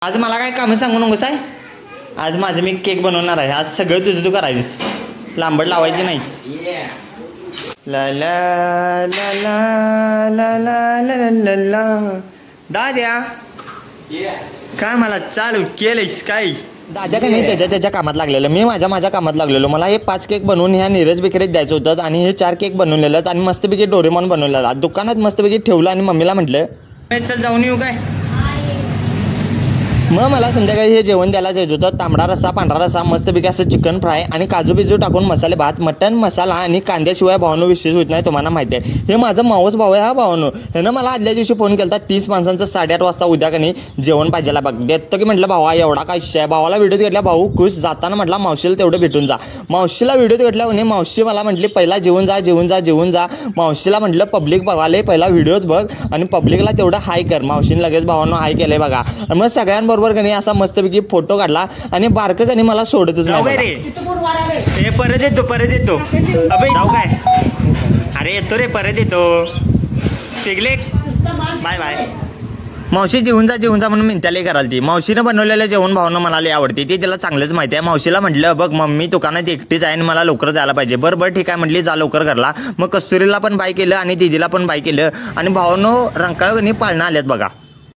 आज मला काय काम सांगू नकोस आहे. आज माझं मी केक बनवणार आहे. आज सगळं तुझं तू करायचंस, लांबड लावायची नाही. ला ला ला ला ला ला ला ला ला. दाद्या काय मला चालू केलंयस काय? दाद्या का नाही त्याच्या कामात लागलेलं, मी माझ्या कामात लागलेलो. मला हे 5 केक बनवून ह्या नीरज बेकरीत द्यायचं होतं आणि हे 4 केक बनवलेलं आणि मस्तपैकी डोरेमॉन बनवलेला दुकानात मस्तपैकी ठेवलं आणि मम्मीला म्हटलं चल जाऊन येऊ काय. मग मला संध्याकाळी हे जेवण द्यायला जायचं होतं. तांबडा रस्सा, पांढरा रस्सा, मस्तपैकी असं चिकन फ्राय आणि काजू बिजू टाकून मसाले भात, मटन मसाला आणि कांद्याशिवाय भावानो विशेष होत नाही. तुम्हाला माहिती आहे हे माझं मावस भाऊ आहे. हा भावानो ह्यानं मला आदल्या दिवशी फोन केला 30 माणसांचं 8:30 वाजता उद्या का नाही जेवण पाहिजेला बघ. देतो की म्हटलं भावा एवढा काय विषय आहे. भावाला व्हिडिओ घेतला, भाऊ खुश. जाताना म्हटला मावशीला तेवढं भेटून जा. मावशीला व्हिडिओ घेतला आणि मावशी मला म्हटली पहिला जेवून जा. मावशीला म्हटलं पब्लिक बघाले पहिला व्हिडिओत बघ आणि पब्लिकला तेवढं हाय कर. मावशीने लगेच भावांनो हाय केलंय बघा. मग सगळ्यांबरोबर का नाही असा मस्तपैकी फोटो काढला आणि बारकं का नाही मला सोडतच नाही. परत येतो अबे जाऊ काय. अरे येतो रे परत येतो. सिगलेट बाय बाय. मावशी जेवून जा म्हणून मिंत्याला कराल ती. मावशीनं बनवलेलं जेवण भावनं मला लई आवडते, ते तिला चांगलंच माहिती आहे. मावशीला म्हटलं बघ मम्मी दुकानात एकटीच आहे आणि मला लवकर जायला पाहिजे. बरं ठीक आहे म्हटली, जा लवकर घरला. मग कस्तुरीला पण बाय केलं आणि दीदीला पण बाय केलं आणि भावनो रंकाळगणी पाळणं आल्यात बघा.